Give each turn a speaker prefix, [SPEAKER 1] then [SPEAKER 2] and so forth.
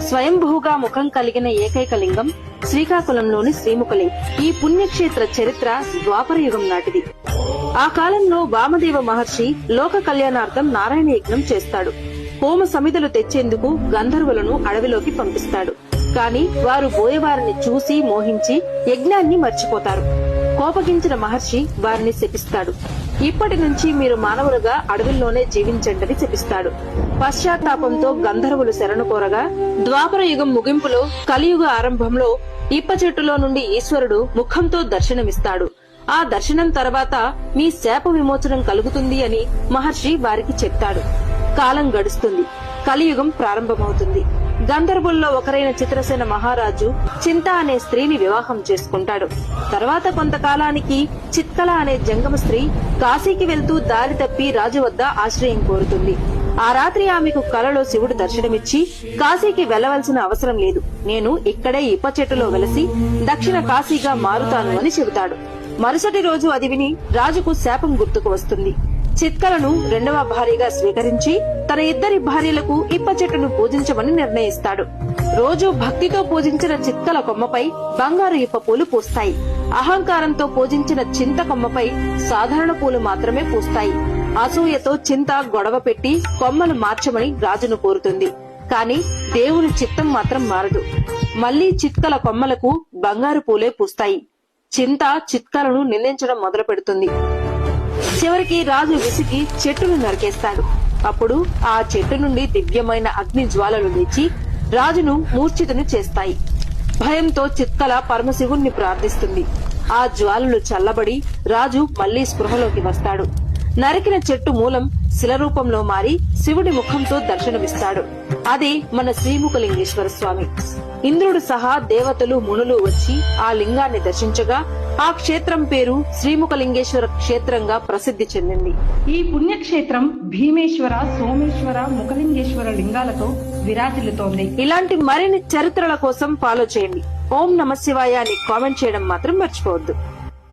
[SPEAKER 1] స్వయంభూగా ముఖం కలిగిన ఏకైక లింగం శ్రీకాకుళంలోని శ్రీముఖలింగం. ఈ పుణ్యక్షేత్ర చరిత్ర ద్వాపర యుగం నాటిది. ఆ కాలంలో వామదేవ మహర్షి లోక కళ్యాణార్థం నారాయణ యజ్ఞం చేస్తాడు. హోమ సమిధలు తెచ్చేందుకు గంధర్వులను అడవిలోకి పంపిస్తాడు. కాని వారు బోయవారిని చూసి మోహించి యజ్ఞాన్ని మర్చిపోతారు. కోపగించిన మహర్షి వారిని శపిస్తాడు. ఇప్పటి నుంచి మీరు మానవులుగా అడవుల్లోనే జీవించండని శపిస్తాడు. పశ్చాత్తాపంతో గంధర్వులు శరణు కోరగా ద్వాపర యుగం ముగింపులో కలియుగ ఆరంభంలో ఇప్ప చెట్టులో నుండి ఈశ్వరుడు ముఖంతో దర్శనమిస్తాడు. ఆ దర్శనం తర్వాత మీ శాప విమోచనం కలుగుతుంది అని మహర్షి వారికి చెప్తాడు. కాలం గడుస్తుంది. కలియుగం ప్రారంభమవుతుంది. గంధర్వుల్లో ఒకరైన చిత్రసేన మహారాజు చింత అనే స్త్రీని వివాహం చేసుకుంటాడు. తర్వాత కొంతకాలానికి చిత్కల అనే జంగమ స్త్రీ కాశీకి వెళ్తూ దారి తప్పి రాజు వద్ద ఆశ్రయం కోరుతుంది. ఆ రాత్రి ఆమెకు కలలో శివుడు దర్శనమిచ్చి కాశీకి వెళ్లవలసిన అవసరం లేదు, నేను ఇక్కడే ఇప్ప చెట్టులో వెలసి దక్షిణ కాశీగా మారుతాను అని చెబుతాడు. మరుసటి రోజు అది విని రాజుకు శాపం గుర్తుకు వస్తుంది. చిత్కలను రెండవ భార్యగా స్వీకరించి తన ఇద్దరి భార్యలకు ఇప్ప చెట్టును పూజించమని నిర్ణయిస్తాడు. రోజు భక్తితో పూజించిన చిత్కల కొమ్మపై బంగారు ఇప్ప పూలు పూస్తాయి. అహంకారంతో పూజించిన చింత కొమ్మపై సాధారణ పూలు మాత్రమే పూస్తాయి. అసూయతో చింత గొడవ పెట్టి కొమ్మలు మార్చమని రాజును కోరుతుంది. కాని దేవుని చిత్తం మాత్రం మారదు. మళ్లీ చిత్కల కొమ్మలకు బంగారు పూలే పూస్తాయి. చింత చిత్కలను నిందించడం మొదలు పెడుతుంది. చివరికి రాజు విసిగి చెట్టును నరికేస్తాడు. అప్పుడు ఆ చెట్టు నుండి దివ్యమైన అగ్ని జ్వాలలు లేచి రాజును మూర్ఛితుని చేస్తాయి. భయంతో చిత్కల పరమశివుణ్ణి ప్రార్థిస్తుంది. ఆ జ్వాలలు చల్లబడి రాజు మళ్లీ స్పృహలోకి వస్తాడు. నరికిన చెట్టు మూలం శిల రూపంలో మారి శివుడి ముఖంతో దర్శనమిస్తాడు. అదే మన శ్రీముఖలింగేశ్వర స్వామి. ఇంద్రుడు సహా దేవతలు మునులు వచ్చి ఆ లింగాన్ని దర్శించగా ఆ క్షేత్రం పేరు శ్రీముఖలింగేశ్వర క్షేత్రంగా ప్రసిద్ధి చెందింది.
[SPEAKER 2] ఈ పుణ్యక్షేత్రం భీమేశ్వర, సోమేశ్వర, ముఖలింగేశ్వర లింగాలతో విరాజిల్లుతోంది.
[SPEAKER 1] ఇలాంటి మరిన్ని చరిత్రల కోసం ఫాలో చేయండి. ఓం నమ శివాయ అని కామెంట్ చేయడం మాత్రం మర్చిపోవద్దు.